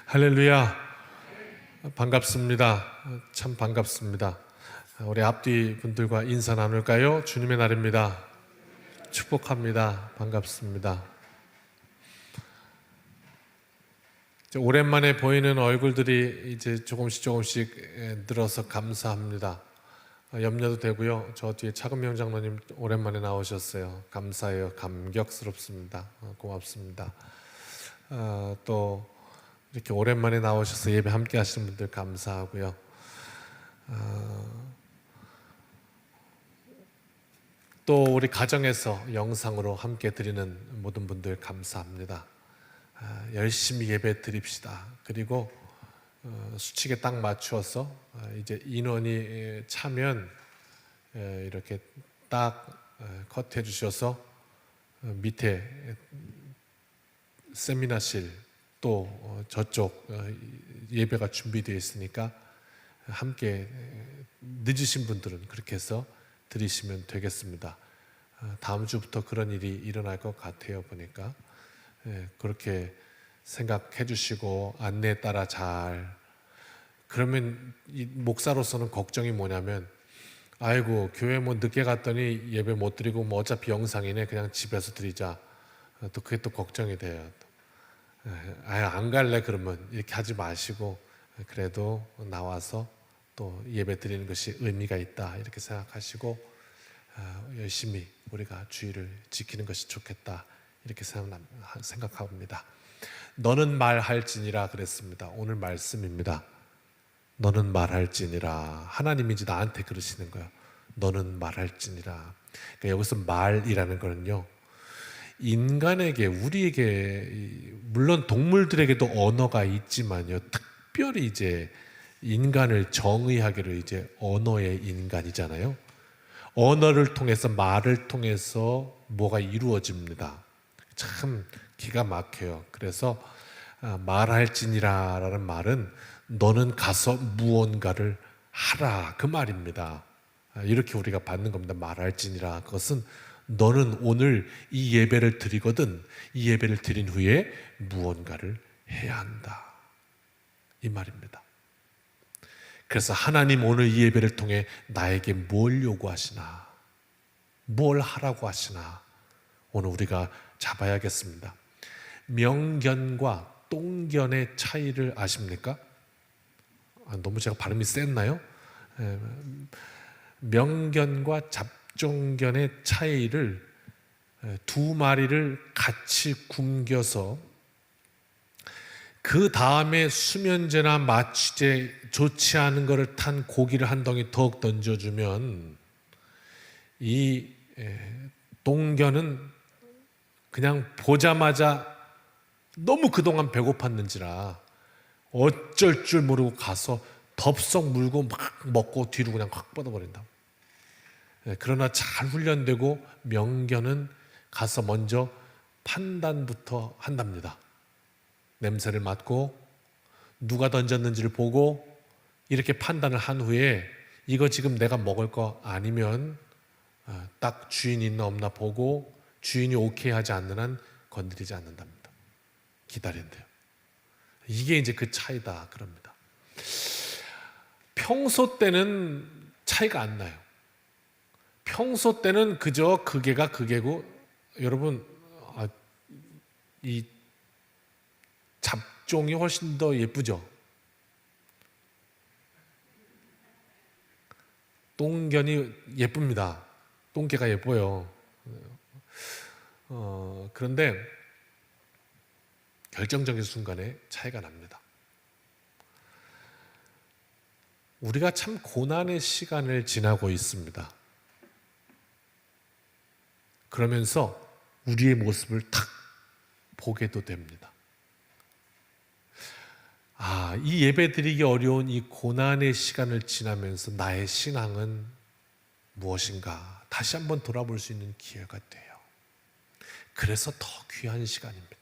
할렐루야. 반갑습니다. 참 반갑습니다. 우리 앞뒤 분들과 인사 나눌까요? 주님의 날입니다. 축복합니다. 반갑습니다. 오랜만에 보이는 얼굴들이 이제 조금씩 늘어서 감사합니다. 염려도 되고요. 저 뒤에 차근명 장로님 오랜만에 나오셨어요. 감사해요. 감격스럽습니다. 고맙습니다. 또 이렇게 오랜만에 나오셔서 예배 함께 하시는 분들 감사하고요. 또 우리 가정에서 영상으로 함께 드리는 모든 분들 감사합니다. 열심히 예배 드립시다. 그리고 수칙에 딱 맞추어서 이제 인원이 차면 이렇게 딱 컷해 주셔서 밑에 세미나실 또 저쪽 예배가 준비되어 있으니까 함께 늦으신 분들은 그렇게 해서 드리시면 되겠습니다. 다음 주부터 그런 일이 일어날 것 같아요. 보니까 그렇게 생각해 주시고 안내에 따라 잘. 그러면 이 목사로서는 걱정이 뭐냐면 아이고 교회 뭐 늦게 갔더니 예배 못 드리고 뭐 어차피 영상이네 그냥 집에서 드리자. 또 그게 또 걱정이 돼요. 아예 안 갈래 그러면 이렇게 하지 마시고 그래도 나와서 또 예배 드리는 것이 의미가 있다 이렇게 생각하시고 열심히 우리가 주의를 지키는 것이 좋겠다 이렇게 생각합니다. 너는 말할지니라 그랬습니다. 오늘 말씀입니다. 너는 말할지니라. 하나님이 이제 나한테 그러시는 거예요. 너는 말할지니라. 그러니까 여기서 말이라는 거는요, 인간에게, 우리에게, 물론 동물들에게도 언어가 있지만요, 특별히 이제 인간을 정의하기로 이제 언어의 인간이잖아요. 언어를 통해서, 말을 통해서 뭐가 이루어집니다. 참 기가 막혀요. 그래서 말할지니라 라는 말은 너는 가서 무언가를 하라 그 말입니다. 이렇게 우리가 받는 겁니다. 말할지니라. 그것은 너는 오늘 이 예배를 드리거든 이 예배를 드린 후에 무언가를 해야 한다 이 말입니다. 그래서 하나님 오늘 이 예배를 통해 나에게 뭘 요구하시나, 뭘 하라고 하시나 오늘 우리가 잡아야겠습니다. 명견과 똥견의 차이를 아십니까? 너무 제가 발음이 셌나요? 명견과 잡종견의 차이를 두 마리를 같이 굶겨서 그 다음에 수면제나 마취제 좋지 않은 것을 탄 고기를 한 덩이 더욱 던져주면 이 똥견은 그냥 보자마자 너무 그동안 배고팠는지라 어쩔 줄 모르고 가서 덥석 물고 막 먹고 뒤로 그냥 확 뻗어버린다. 그러나 잘 훈련되고 명견은 가서 먼저 판단부터 한답니다. 냄새를 맡고 누가 던졌는지를 보고 이렇게 판단을 한 후에 이거 지금 내가 먹을 거 아니면 딱 주인이 있나 없나 보고 주인이 오케이 하지 않는 한 건드리지 않는답니다. 기다린대요. 이게 이제 그 차이다 그럽니다. 평소 때는 차이가 안 나요. 평소 때는 그저 그게가 그게고 여러분 이 잡종이 훨씬 더 예쁘죠? 똥견이 예쁩니다. 똥개가 예뻐요. 그런데 결정적인 순간에 차이가 납니다. 우리가 참 고난의 시간을 지나고 있습니다. 그러면서 우리의 모습을 탁 보게도 됩니다. 이 예배 드리기 어려운 이 고난의 시간을 지나면서 나의 신앙은 무엇인가 다시 한번 돌아볼 수 있는 기회가 돼요. 그래서 더 귀한 시간입니다.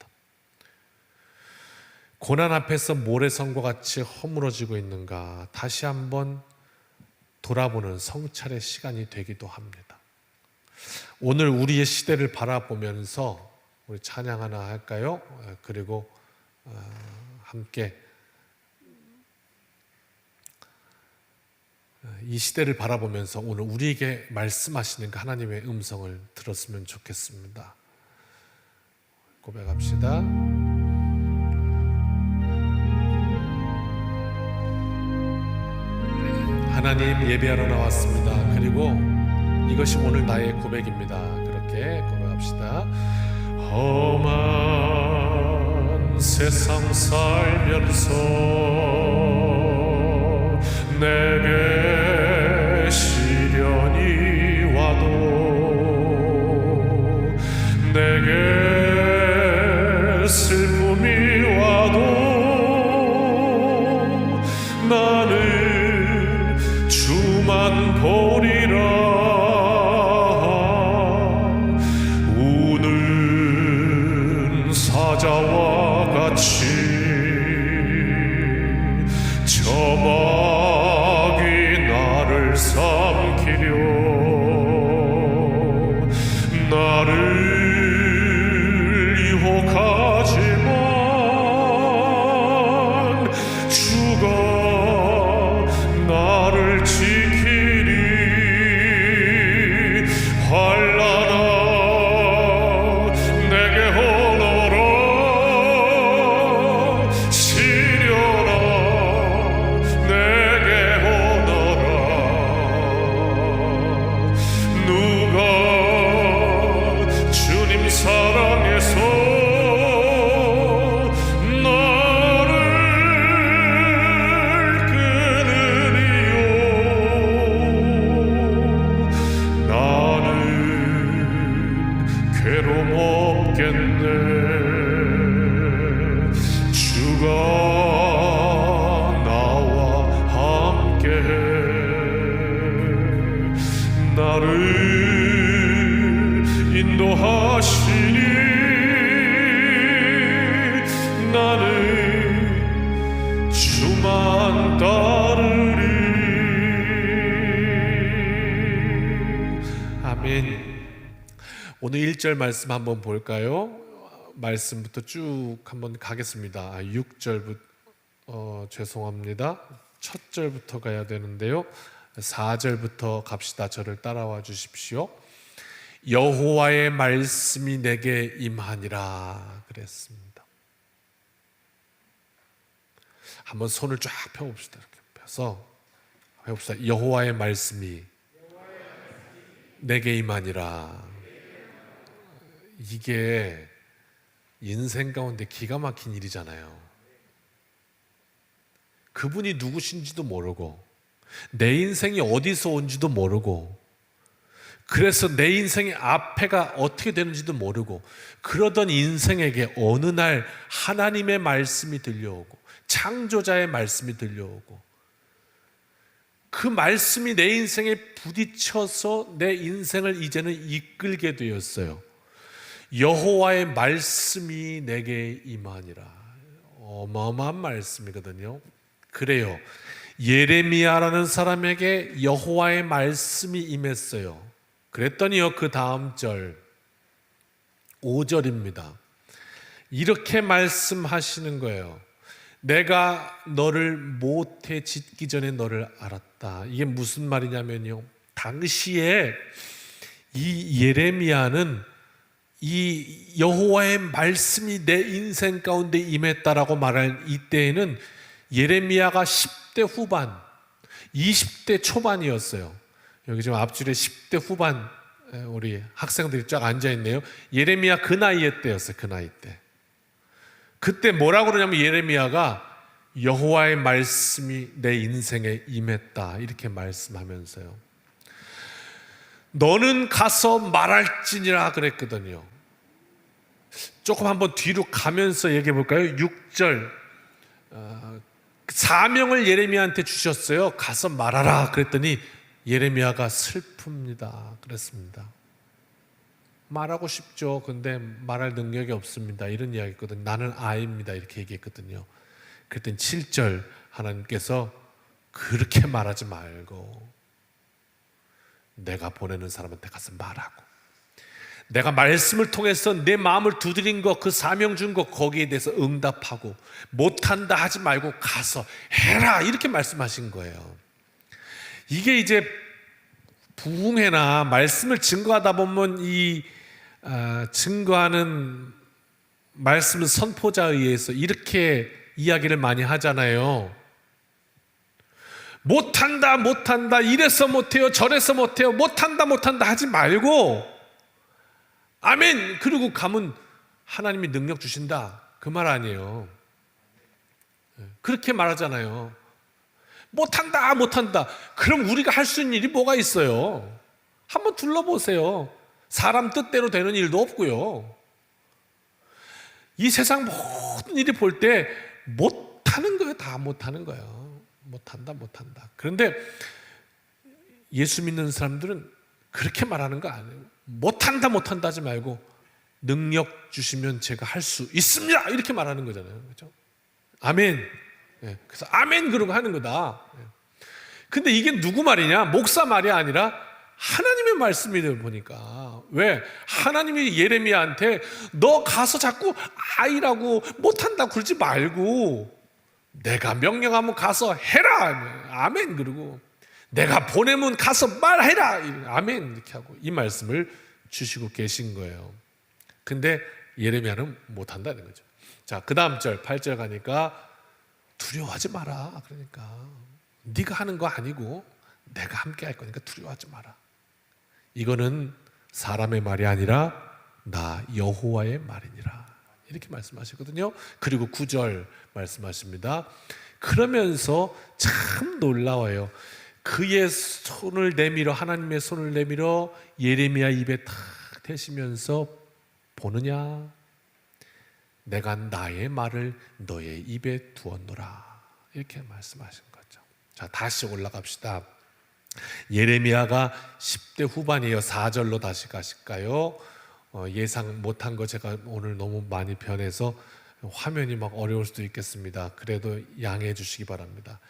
고난 앞에서 모래성과 같이 허물어지고 있는가 다시 한번 돌아보는 성찰의 시간이 되기도 합니다. 오늘 우리의 시대를 바라보면서 우리 찬양 하나 할까요? 그리고 함께 이 시대를 바라보면서 오늘 우리에게 말씀하시는 그 하나님의 음성을 들었으면 좋겠습니다. 고백합시다. 하나님, 예배하러 나왔습니다. 그리고 이것이 오늘 나의 고백입니다. 그렇게 고백합시다. 험한 세상 살면서 내게 시련이 와도 내게 슬픔이 와도 나는 주만 보리라. 우는 사자와 같이 저막이 나를 삼키려 나를 유혹하지만 주가 나를 지키리. 환난아 내게 오너라. 시련아 내게 오너라. 누가 주님 사랑해서 나를 끊으리요. 나는 괴로움 없겠네. 주가 나와 함께해 나를 인도하시니 나는 주만 따르리. 아멘. 오늘 1절 말씀 한번 볼까요? 말씀부터 쭉 한번 가겠습니다. 6절부터 죄송합니다. 첫 절부터 가야 되는데요. 4절부터 갑시다. 저를 따라와 주십시오. 여호와의 말씀이 내게 임하니라 그랬습니다. 한번 손을 쫙 펴봅시다. 이렇게 펴서 해봅시다. 여호와의 말씀이 내게 임하니라. 이게 인생 가운데 기가 막힌 일이잖아요. 그분이 누구신지도 모르고 내 인생이 어디서 온지도 모르고 그래서 내 인생의 앞에가 어떻게 되는지도 모르고 그러던 인생에게 어느 날 하나님의 말씀이 들려오고 창조자의 말씀이 들려오고 그 말씀이 내 인생에 부딪혀서 내 인생을 이제는 이끌게 되었어요. 여호와의 말씀이 내게 임하니라. 어마어마한 말씀이거든요. 그래요. 예레미야라는 사람에게 여호와의 말씀이 임했어요. 그랬더니요, 그 다음 절 5절입니다. 이렇게 말씀하시는 거예요. 내가 너를 모태 짓기 전에 너를 알았다. 이게 무슨 말이냐면요, 당시에 이 예레미야는 이 여호와의 말씀이 내 인생 가운데 임했다라고 말할 이때에는 예레미야가 10대 후반, 20대 초반이었어요. 여기 지금 앞줄에 10대 후반 우리 학생들이 쫙 앉아있네요. 예레미야 그 나이에 때였어요. 그 나이 때. 그때 뭐라고 그러냐면 예레미야가 여호와의 말씀이 내 인생에 임했다 이렇게 말씀하면서요, 너는 가서 말할지니라 그랬거든요. 조금 한번 뒤로 가면서 얘기해 볼까요? 6절 사명을 예레미야한테 주셨어요. 가서 말하라 그랬더니 예레미야가 슬픕니다 그랬습니다. 말하고 싶죠. 근데 말할 능력이 없습니다 이런 이야기했거든요. 나는 아이입니다 이렇게 얘기했거든요. 그랬더니 7절 하나님께서 그렇게 말하지 말고 내가 보내는 사람한테 가서 말하고 내가 말씀을 통해서 내 마음을 두드린 거, 그 사명 준 거 거기에 대해서 응답하고 못한다 하지 말고 가서 해라 이렇게 말씀하신 거예요. 이게 이제 부흥회나 말씀을 증거하다 보면 이 증거하는 말씀 선포자에 의해서 이렇게 이야기를 많이 하잖아요. 못한다 못한다, 이래서 못해요 저래서 못해요, 못한다 못한다 하지 말고 아멘 그러고 가면 하나님이 능력 주신다, 그 말 아니에요. 그렇게 말하잖아요. 못한다 못한다. 그럼 우리가 할 수 있는 일이 뭐가 있어요? 한번 둘러보세요. 사람 뜻대로 되는 일도 없고요. 이 세상 모든 일이 볼 때 못하는 거예요. 다 못하는 거예요. 못한다. 그런데 예수 믿는 사람들은 그렇게 말하는 거 아니에요. 못한다 하지 말고 능력 주시면 제가 할 수 있습니다, 이렇게 말하는 거잖아요. 그렇죠? 아멘. 그래서 아멘 그러고 하는 거다. 근데 이게 누구 말이냐? 목사 말이 아니라 하나님의 말씀이다 보니까. 왜? 하나님이 예레미야한테 너 가서 자꾸 아이라고 못한다 그러지 말고 내가 명령하면 가서 해라. 아멘 그러고 내가 보내면 가서 말해라. 아멘 이렇게 하고 이 말씀을 주시고 계신 거예요. 근데 예레미야는 못한다는 거죠. 자, 그 다음 절 8절 가니까 두려워하지 마라. 그러니까 네가 하는 거 아니고 내가 함께 할 거니까 두려워하지 마라. 이거는 사람의 말이 아니라 나 여호와의 말이니라, 이렇게 말씀하시거든요. 그리고 9절 말씀하십니다. 그러면서 참 놀라워요. 그의 손을 내밀어, 하나님의 손을 내밀어 예레미야 입에 탁 대시면서 보느냐, 내가 나의 말을 너의 입에 두었노라, 이렇게 말씀하신 거죠. 자, 다시 올라갑시다. 예레미야가 10대 후반이에요. 4절로 다시 가실까요? 예상 못한 거 제가 오늘 너무 많이 변해서 화면이 막 어려울 수도 있겠습니다. 그래도 양해해 주시기 바랍니다.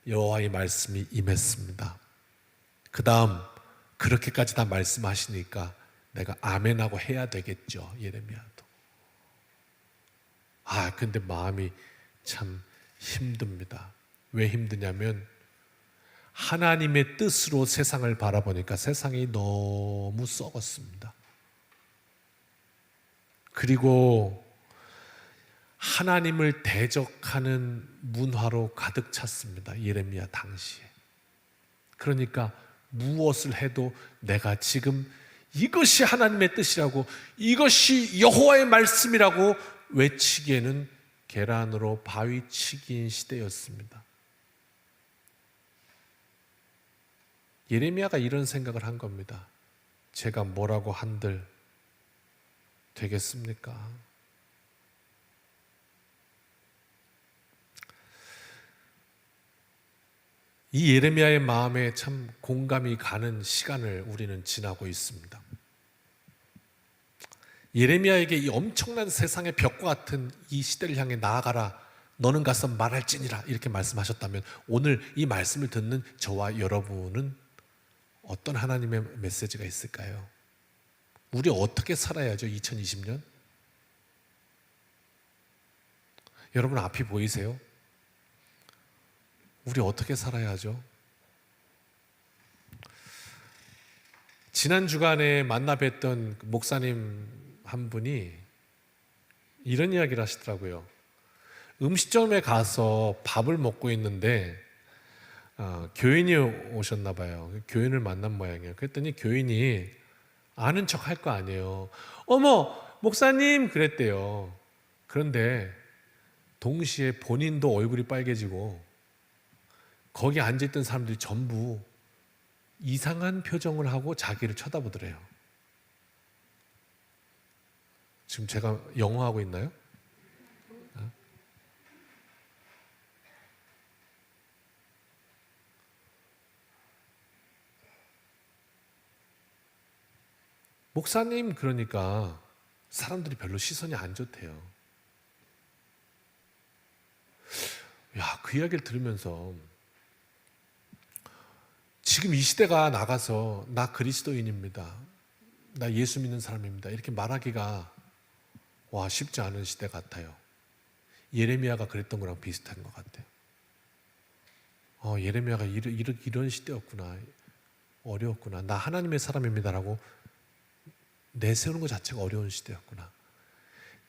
여호와의 말씀이 임했습니다. 그 다음 그렇게까지 다 말씀하시니까 내가 아멘하고 해야 되겠죠. 예레미야도. 근데 마음이 참 힘듭니다. 왜 힘드냐면 하나님의 뜻으로 세상을 바라보니까 세상이 너무 썩었습니다. 그리고 하나님을 대적하는 문화로 가득 찼습니다. 예레미야 당시에. 그러니까 무엇을 해도 내가 지금 이것이 하나님의 뜻이라고, 이것이 여호와의 말씀이라고 외치기에는 계란으로 바위치기인 시대였습니다. 예레미야가 이런 생각을 한 겁니다. 제가 뭐라고 한들 되겠습니까? 이 예레미야의 마음에 참 공감이 가는 시간을 우리는 지나고 있습니다. 예레미야에게 이 엄청난 세상의 벽과 같은 이 시대를 향해 나아가라, 너는 가서 말할지니라, 이렇게 말씀하셨다면 오늘 이 말씀을 듣는 저와 여러분은 어떤 하나님의 메시지가 있을까요? 우리 어떻게 살아야죠? 2020년? 여러분 앞이 보이세요? 우리 어떻게 살아야죠? 지난 주간에 만나 뵀던 목사님 한 분이 이런 이야기를 하시더라고요. 음식점에 가서 밥을 먹고 있는데 교인이 오셨나 봐요. 교인을 만난 모양이에요. 그랬더니 교인이 아는 척 할 거 아니에요. 어머 목사님 그랬대요. 그런데 동시에 본인도 얼굴이 빨개지고 거기 앉아있던 사람들이 전부 이상한 표정을 하고 자기를 쳐다보더래요. 지금 제가 영어하고 있나요? 목사님 그러니까 사람들이 별로 시선이 안 좋대요. 그 이야기를 들으면서 지금 이 시대가 나가서 나 그리스도인입니다, 나 예수 믿는 사람입니다, 이렇게 말하기가 쉽지 않은 시대 같아요. 예레미야가 그랬던 거랑 비슷한 것 같아요. 예레미야가 이런 시대였구나, 어려웠구나, 나 하나님의 사람입니다라고 내세우는 것 자체가 어려운 시대였구나.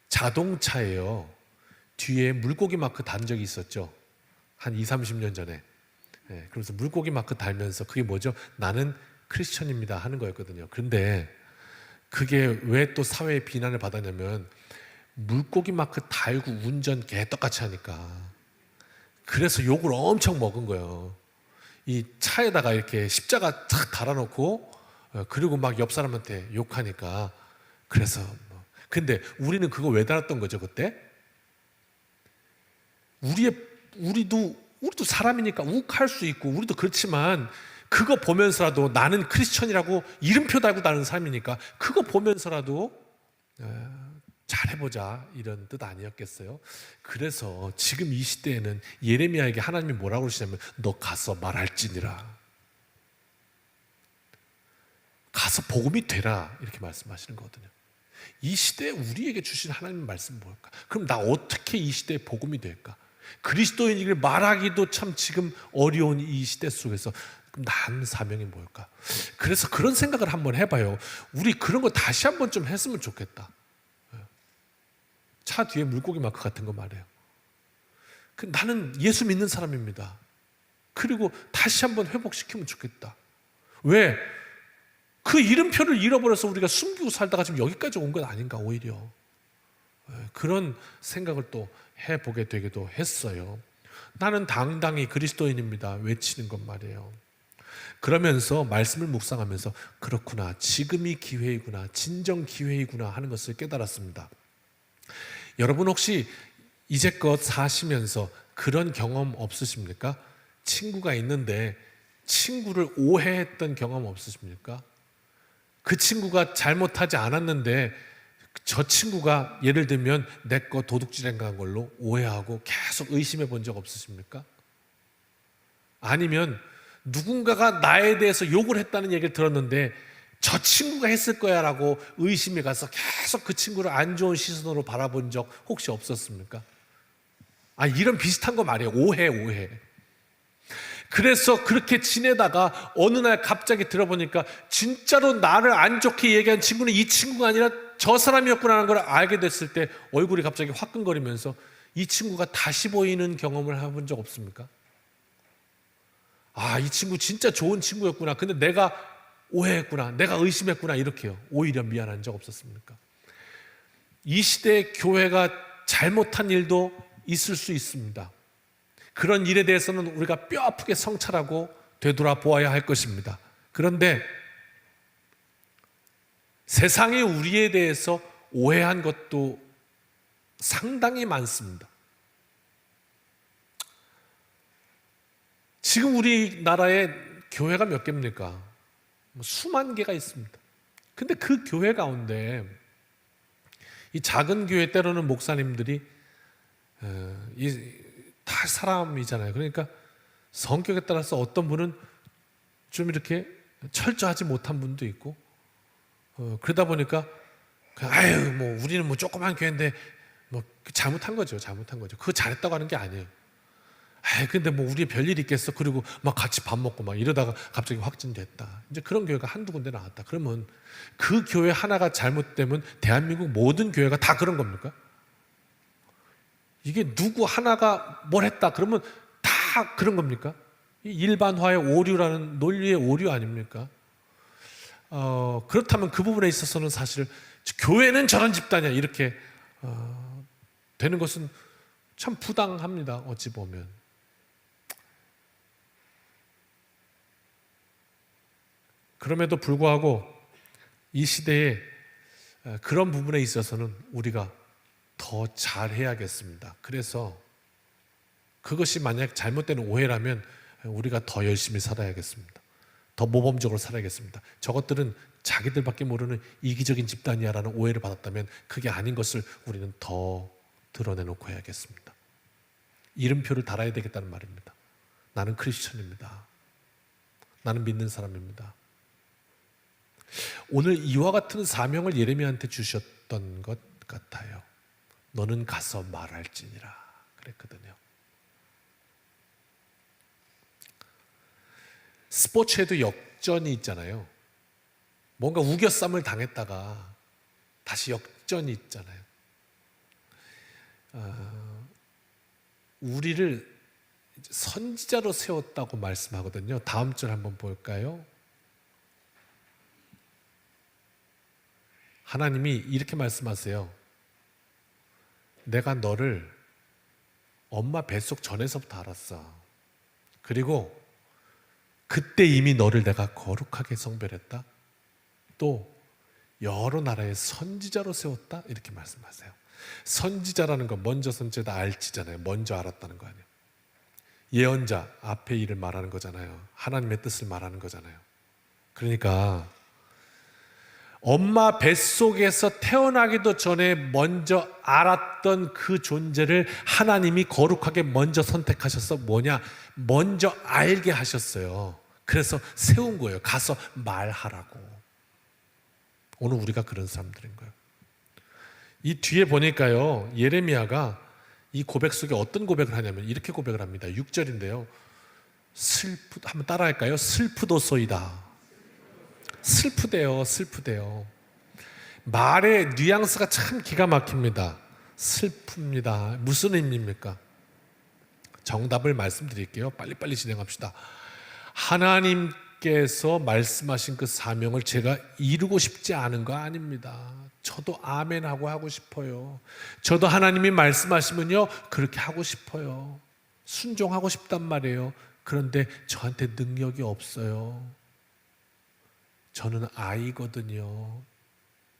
자동차에요, 뒤에 물고기 마크 단 적이 있었죠. 한 20, 30년 전에. 그래서 물고기 마크 달면서 그게 뭐죠? 나는 크리스천입니다 하는 거였거든요. 그런데 그게 왜 또 사회의 비난을 받았냐면 물고기 마크 달고 운전 개떡같이 하니까. 그래서 욕을 엄청 먹은 거예요. 이 차에다가 이렇게 십자가 탁 달아놓고 그리고 막 옆 사람한테 욕하니까. 그래서 근데 우리는 그거 왜 달았던 거죠 그때? 우리도 사람이니까 욱할 수 있고 우리도 그렇지만 그거 보면서라도 나는 크리스천이라고 이름표 달고 다니는 사람이니까 그거 보면서라도 잘해보자 이런 뜻 아니었겠어요? 그래서 지금 이 시대에는 예레미야에게 하나님이 뭐라고 그러시냐면 너 가서 말할지니라, 가서 복음이 되라 이렇게 말씀하시는 거거든요. 이 시대에 우리에게 주신 하나님의 말씀은 뭘까? 그럼 나 어떻게 이 시대에 복음이 될까? 그리스도인이길 말하기도 참 지금 어려운 이 시대 속에서 그럼 난 사명이 뭘까? 그래서 그런 생각을 한번 해봐요. 우리 그런 거 다시 한번 좀 했으면 좋겠다. 차 뒤에 물고기 마크 같은 거 말이에요. 나는 예수 믿는 사람입니다. 그리고 다시 한번 회복시키면 좋겠다. 왜? 그 이름표를 잃어버려서 우리가 숨기고 살다가 지금 여기까지 온 건 아닌가 오히려. 그런 생각을 또 해보게 되기도 했어요. 나는 당당히 그리스도인입니다 외치는 것 말이에요. 그러면서 말씀을 묵상하면서 그렇구나, 지금이 기회이구나, 진정 기회이구나 하는 것을 깨달았습니다. 여러분 혹시 이제껏 사시면서 그런 경험 없으십니까? 친구가 있는데 친구를 오해했던 경험 없으십니까? 그 친구가 잘못하지 않았는데 저 친구가 예를 들면 내 거 도둑질한 걸로 오해하고 계속 의심해 본 적 없으십니까? 아니면 누군가가 나에 대해서 욕을 했다는 얘기를 들었는데 저 친구가 했을 거야 라고 의심이 가서 계속 그 친구를 안 좋은 시선으로 바라본 적 혹시 없었습니까? 이런 비슷한 거 말이에요. 오해. 그래서 그렇게 지내다가 어느 날 갑자기 들어보니까 진짜로 나를 안 좋게 얘기한 친구는 이 친구가 아니라 저 사람이었구나 하는 걸 알게 됐을 때 얼굴이 갑자기 화끈거리면서 이 친구가 다시 보이는 경험을 해본 적 없습니까? 이 친구 진짜 좋은 친구였구나. 근데 내가 오해했구나. 내가 의심했구나. 이렇게요. 오히려 미안한 적 없었습니까? 이 시대의 교회가 잘못한 일도 있을 수 있습니다. 그런 일에 대해서는 우리가 뼈 아프게 성찰하고 되돌아보아야 할 것입니다. 그런데 세상이 우리에 대해서 오해한 것도 상당히 많습니다. 지금 우리나라에 교회가 몇 개입니까? 수만 개가 있습니다. 근데 그 교회 가운데 이 작은 교회 때로는 목사님들이 다 사람이잖아요. 그러니까 성격에 따라서 어떤 분은 좀 이렇게 철저하지 못한 분도 있고 그러다 보니까 우리는 조그만 교회인데 잘못한 거죠. 그거 잘했다고 하는 게 아니에요. 근데 우리 별일 있겠어. 그리고 막 같이 밥 먹고 막 이러다가 갑자기 확진됐다. 이제 그런 교회가 한두 군데 나왔다. 그러면 그 교회 하나가 잘못되면 대한민국 모든 교회가 다 그런 겁니까? 이게 누구 하나가 뭘 했다 그러면 다 그런 겁니까? 일반화의 오류라는 논리의 오류 아닙니까? 그렇다면 그 부분에 있어서는 사실 교회는 저런 집단이야 이렇게 되는 것은 참 부당합니다. 어찌 보면. 그럼에도 불구하고 이 시대에 그런 부분에 있어서는 우리가 더 잘해야겠습니다. 그래서 그것이 만약 잘못된 오해라면 우리가 더 열심히 살아야겠습니다. 더 모범적으로 살아야겠습니다. 저것들은 자기들밖에 모르는 이기적인 집단이야 라는 오해를 받았다면 그게 아닌 것을 우리는 더 드러내놓고 해야겠습니다. 이름표를 달아야 되겠다는 말입니다. 나는 크리스천입니다. 나는 믿는 사람입니다. 오늘 이와 같은 사명을 예레미야한테 주셨던 것 같아요. 너는 가서 말할지니라 그랬거든요. 스포츠에도 역전이 있잖아요. 뭔가 우겨쌈을 당했다가 다시 역전이 있잖아요. 우리를 선지자로 세웠다고 말씀하거든요. 다음 절 한번 볼까요? 하나님이 이렇게 말씀하세요. 내가 너를 엄마 뱃속 전에서부터 알았어. 그리고 그때 이미 너를 내가 거룩하게 성별했다. 또 여러 나라의 선지자로 세웠다. 이렇게 말씀하세요. 선지자라는 건 먼저 선지자다 알지잖아요. 먼저 알았다는 거 아니에요. 예언자, 앞에 일을 말하는 거잖아요. 하나님의 뜻을 말하는 거잖아요. 그러니까 엄마 뱃속에서 태어나기도 전에 먼저 알았던 그 존재를 하나님이 거룩하게 먼저 선택하셔서 뭐냐? 먼저 알게 하셨어요. 그래서 세운 거예요. 가서 말하라고. 오늘 우리가 그런 사람들인 거예요. 이 뒤에 보니까요, 예레미야가 이 고백 속에 어떤 고백을 하냐면 이렇게 고백을 합니다. 6절인데요. 한번 따라할까요? 슬프도소이다. 슬프대요, 슬프대요. 말의 뉘앙스가 참 기가 막힙니다. 슬픕니다. 무슨 의미입니까? 정답을 말씀드릴게요. 빨리빨리 진행합시다. 하나님께서 말씀하신 그 사명을 제가 이루고 싶지 않은 거 아닙니다. 저도 아멘하고 하고 싶어요. 저도 하나님이 말씀하시면요, 그렇게 하고 싶어요. 순종하고 싶단 말이에요. 그런데 저한테 능력이 없어요. 저는 아이거든요.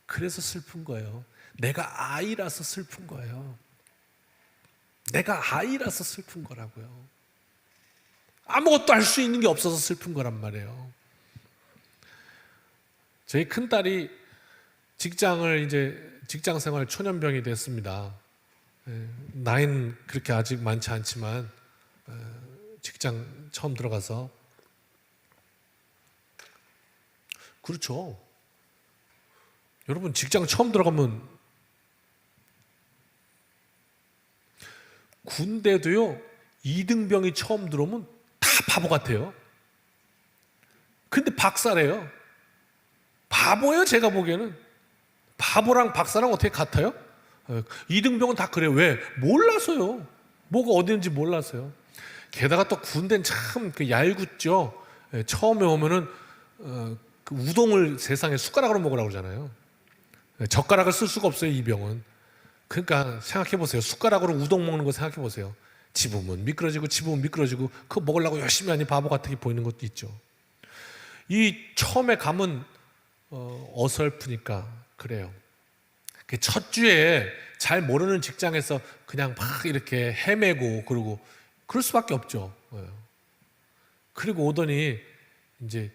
그래서 슬픈 거예요. 내가 아이라서 슬픈 거예요. 내가 아이라서 슬픈 거라고요. 아무것도 할 수 있는 게 없어서 슬픈 거란 말이에요. 저희 큰딸이 직장 생활 초년병이 됐습니다. 나이는 그렇게 아직 많지 않지만 직장 처음 들어가서 그렇죠. 여러분 직장 처음 들어가면 군대도요 2등병이 처음 들어오면 다 바보 같아요. 근데 박사래요. 바보예요. 제가 보기에는 바보랑 박사랑 어떻게 같아요? 2등병은 다 그래요. 왜? 몰라서요. 뭐가 어디인지 몰라서요. 게다가 또 군대는 참 얄궂죠. 처음에 오면은 그 우동을 세상에 숟가락으로 먹으라고 그러잖아요. 젓가락을 쓸 수가 없어요, 이 병은. 그러니까 생각해 보세요. 숟가락으로 우동 먹는 거 생각해 보세요. 집으면 미끄러지고 그거 먹으려고 열심히 하니 바보 같게 보이는 것도 있죠. 이 처음에 가면 어설프니까 그래요. 첫 주에 잘 모르는 직장에서 그냥 막 이렇게 헤매고 그러고 그럴 수밖에 없죠. 그리고 오더니 이제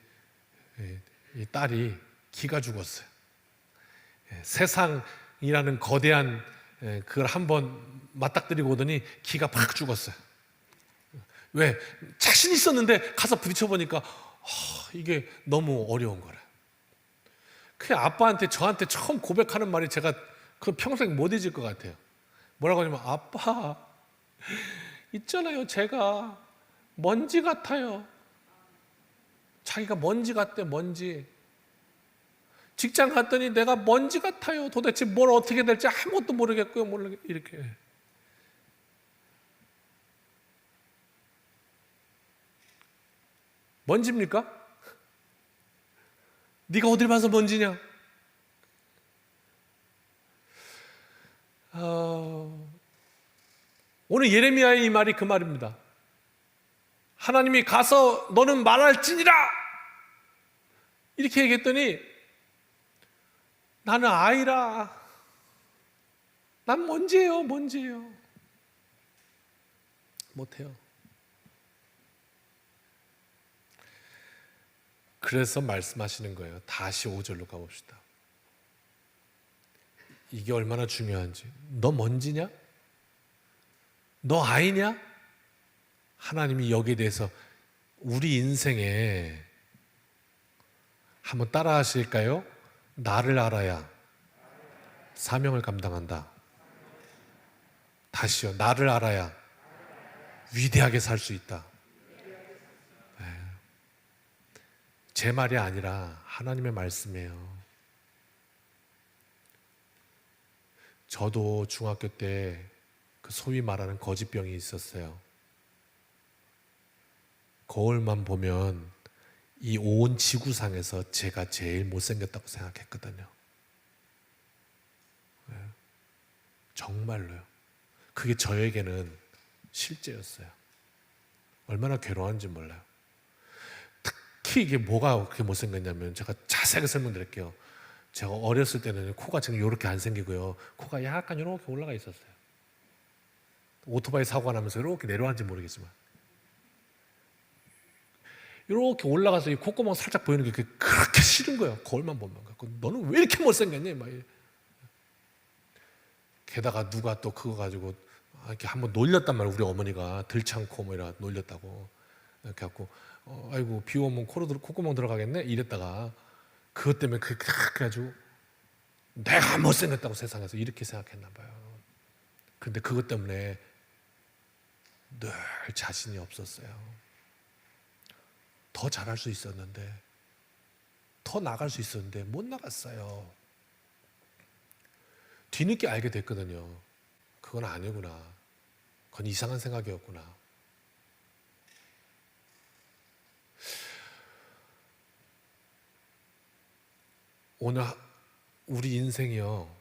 이 딸이 기가 죽었어요. 세상이라는 거대한 그걸 한번 맞닥뜨리고 오더니 기가 팍 죽었어요. 왜? 자신 있었는데 가서 부딪혀보니까 이게 너무 어려운 거라. 그 아빠한테 저한테 처음 고백하는 말이 제가 그 평생 못 잊을 것 같아요. 뭐라고 하냐면 아빠 있잖아요. 제가 먼지 같아요. 자기가 먼지 같대. 먼지. 직장 갔더니 내가 먼지 같아요. 도대체 뭘 어떻게 될지 아무것도 모르겠고요. 이렇게. 먼지입니까? 네가 어딜 봐서 먼지냐? 오늘 예레미야의 이 말이 그 말입니다. 하나님이 가서 너는 말할지니라 이렇게 얘기했더니 나는 아이라. 난 먼지예요. 못해요. 그래서 말씀하시는 거예요. 다시 5절로 가봅시다. 이게 얼마나 중요한지. 너 먼지냐? 너 아이냐? 하나님이 여기에 대해서 우리 인생에 한번 따라 하실까요? 나를 알아야 사명을 감당한다. 다시요. 나를 알아야 위대하게 살 수 있다. 제 말이 아니라 하나님의 말씀이에요. 저도 중학교 때 그 소위 말하는 거짓병이 있었어요. 거울만 보면 이 온 지구상에서 제가 제일 못생겼다고 생각했거든요. 정말로요. 그게 저에게는 실제였어요. 얼마나 괴로웠는지 몰라요. 특히 이게 뭐가 그렇게 못생겼냐면, 제가 자세하게 설명드릴게요. 제가 어렸을 때는 코가 지금 이렇게 안 생기고요, 코가 약간 이렇게 올라가 있었어요. 오토바이 사고가 나면서 이렇게 내려왔는지 모르겠지만 이렇게 올라가서 이 콧구멍 살짝 보이는 게 그렇게 싫은 거예요. 거울만 보면. 너는 왜 이렇게 못생겼니? 막 게다가 누가 또 그거 가지고 이렇게 한번 놀렸단 말이에요. 우리 어머니가 들창코 뭐 이라 놀렸다고. 이렇게 갖고 아이고 비 오면 콧구멍 들어가겠네 이랬다가, 그것 때문에 그래가지고 내가 못생겼다고 세상에서 이렇게 생각했나 봐요. 근데 그것 때문에 늘 자신이 없었어요. 더 잘할 수 있었는데, 더 나갈 수 있었는데 못 나갔어요. 뒤늦게 알게 됐거든요. 그건 아니구나. 그건 이상한 생각이었구나. 오늘 우리 인생이요,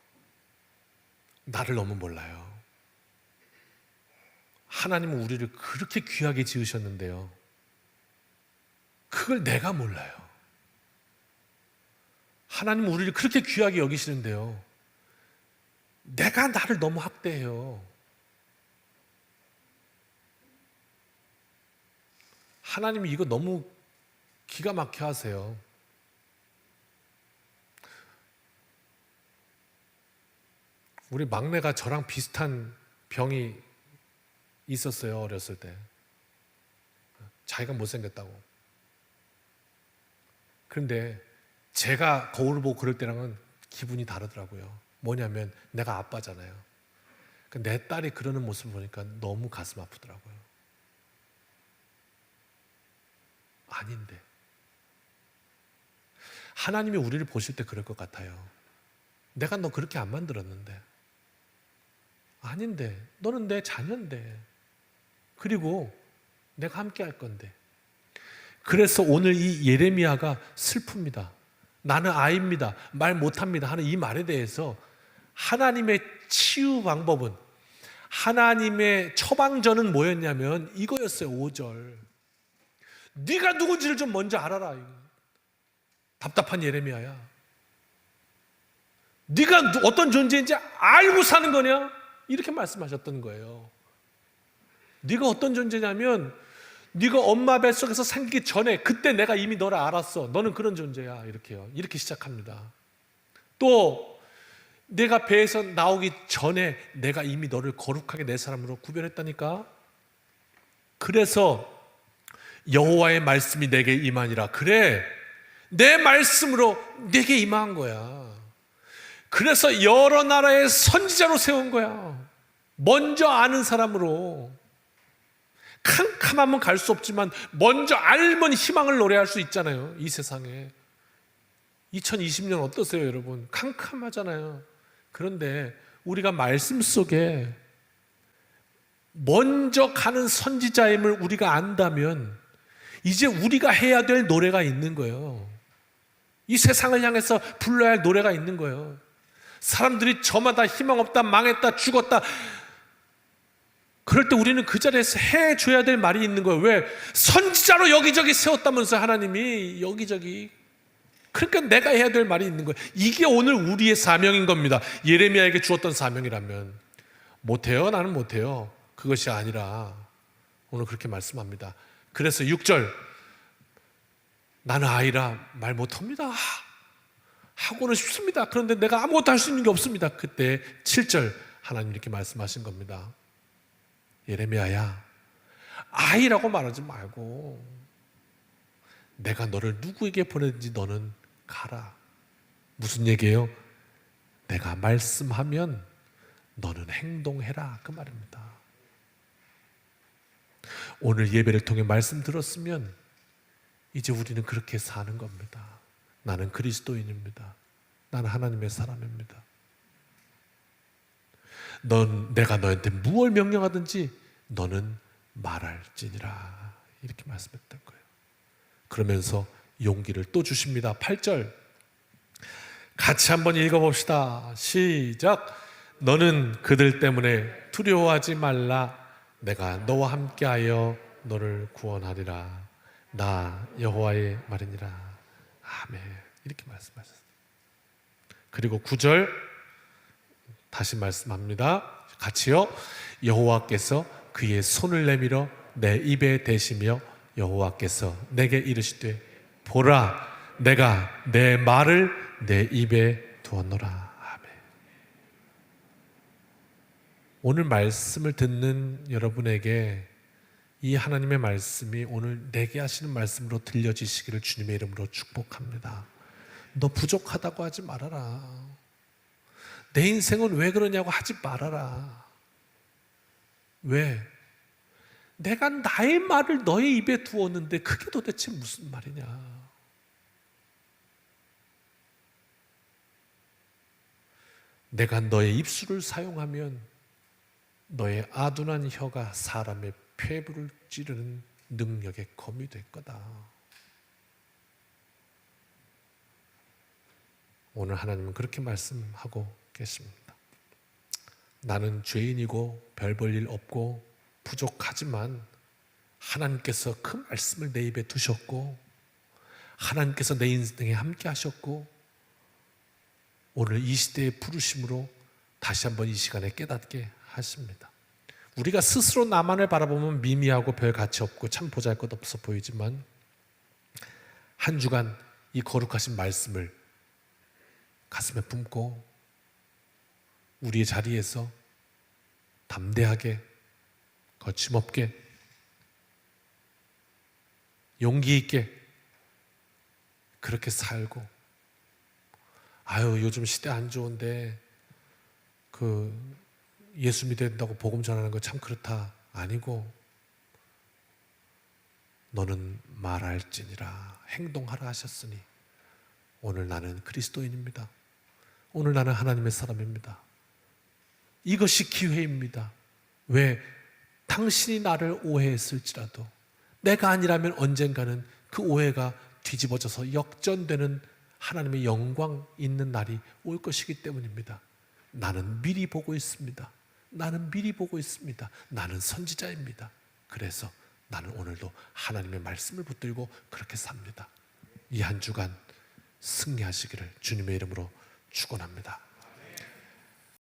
나를 너무 몰라요. 하나님은 우리를 그렇게 귀하게 지으셨는데요, 그걸 내가 몰라요. 하나님은 우리를 그렇게 귀하게 여기시는데요, 내가 나를 너무 학대해요. 하나님이 이거 너무 기가 막혀 하세요. 우리 막내가 저랑 비슷한 병이 있었어요. 어렸을 때 자기가 못생겼다고. 그런데 제가 거울을 보고 그럴 때랑은 기분이 다르더라고요. 뭐냐면 내가 아빠잖아요. 내 딸이 그러는 모습을 보니까 너무 가슴 아프더라고요. 아닌데 하나님이 우리를 보실 때 그럴 것 같아요. 내가 너 그렇게 안 만들었는데, 아닌데 너는 내 자녀인데, 그리고 내가 함께 할 건데. 그래서 오늘 이 예레미야가 슬픕니다. 나는 아이입니다, 말 못합니다 하는 이 말에 대해서 하나님의 치유 방법은, 하나님의 처방전은 뭐였냐면 이거였어요. 5절. 네가 누군지를 좀 먼저 알아라. 답답한 예레미야야, 네가 어떤 존재인지 알고 사는 거냐? 이렇게 말씀하셨던 거예요. 네가 어떤 존재냐면, 네가 엄마 뱃속에서 생기기 전에 그때 내가 이미 너를 알았어. 너는 그런 존재야. 이렇게요. 이렇게 시작합니다. 또 내가 배에서 나오기 전에 내가 이미 너를 거룩하게 내 사람으로 구별했다니까. 그래서 여호와의 말씀이 내게 임하니라. 그래, 내 말씀으로 내게 임한 거야. 그래서 여러 나라의 선지자로 세운 거야. 먼저 아는 사람으로. 캄캄하면 갈 수 없지만 먼저 알면 희망을 노래할 수 있잖아요. 이 세상에 2020년 어떠세요 여러분? 캄캄하잖아요. 그런데 우리가 말씀 속에 먼저 가는 선지자임을 우리가 안다면 이제 우리가 해야 될 노래가 있는 거예요. 이 세상을 향해서 불러야 할 노래가 있는 거예요. 사람들이 저마다 희망 없다, 망했다, 죽었다, 그럴 때 우리는 그 자리에서 해줘야 될 말이 있는 거예요. 왜? 선지자로 여기저기 세웠다면서 하나님이 여기저기. 그러니까 내가 해야 될 말이 있는 거예요. 이게 오늘 우리의 사명인 겁니다. 예레미야에게 주었던 사명이라면. 못해요? 나는 못해요. 그것이 아니라 오늘 그렇게 말씀합니다. 그래서 6절, 나는 아이라 말 못합니다. 하고는 싶습니다. 그런데 내가 아무것도 할 수 있는 게 없습니다. 그때 7절 하나님 이렇게 말씀하신 겁니다. 예레미야야, 아이라고 말하지 말고 내가 너를 누구에게 보냈는지 너는 가라. 무슨 얘기예요? 내가 말씀하면 너는 행동해라, 그 말입니다. 오늘 예배를 통해 말씀 들었으면 이제 우리는 그렇게 사는 겁니다. 나는 그리스도인입니다. 나는 하나님의 사람입니다. 내가 너한테 무엇을 명령하든지 너는 말할지니라, 이렇게 말씀했던 거예요. 그러면서 용기를 또 주십니다. 8절 같이 한번 읽어봅시다. 시작. 너는 그들 때문에 두려워하지 말라. 내가 너와 함께하여 너를 구원하리라. 나 여호와의 말이니라. 아멘. 이렇게 말씀하셨어요. 그리고 9절 다시 말씀합니다. 같이요. 여호와께서 그의 손을 내밀어 내 입에 대시며 여호와께서 내게 이르시되 보라, 내가 내 말을 내 입에 두었노라. 아멘. 오늘 말씀을 듣는 여러분에게 이 하나님의 말씀이 오늘 내게 하시는 말씀으로 들려지시기를 주님의 이름으로 축복합니다. 너 부족하다고 하지 말아라. 내 인생은 왜 그러냐고 하지 말아라. 왜? 내가 나의 말을 너의 입에 두었는데 그게 도대체 무슨 말이냐. 내가 너의 입술을 사용하면 너의 아둔한 혀가 사람의 폐부를 찌르는 능력의 검이 될 거다. 오늘 하나님은 그렇게 말씀하고 계십니다. 나는 죄인이고 별 볼 일 없고 부족하지만 하나님께서 그 말씀을 내 입에 두셨고 하나님께서 내 인생에 함께 하셨고 오늘 이 시대의 부르심으로 다시 한번 이 시간에 깨닫게 하십니다. 우리가 스스로 나만을 바라보면 미미하고 별 가치 없고 참 보잘것없어 보이지만 한 주간 이 거룩하신 말씀을 가슴에 품고 우리의 자리에서 담대하게 거침없게 용기 있게 그렇게 살고 요즘 시대 안 좋은데 예수 믿어야 된다고 복음 전하는 거 참 그렇다. 아니고 너는 말할지니라 행동하라 하셨으니 오늘 나는 그리스도인입니다. 오늘 나는 하나님의 사람입니다. 이것이 기회입니다. 왜? 당신이 나를 오해했을지라도 내가 아니라면 언젠가는 그 오해가 뒤집어져서 역전되는 하나님의 영광 있는 날이 올 것이기 때문입니다. 나는 미리 보고 있습니다. 나는 미리 보고 있습니다. 나는 선지자입니다. 그래서 나는 오늘도 하나님의 말씀을 붙들고 그렇게 삽니다. 이 한 주간 승리하시기를 주님의 이름으로 축원합니다.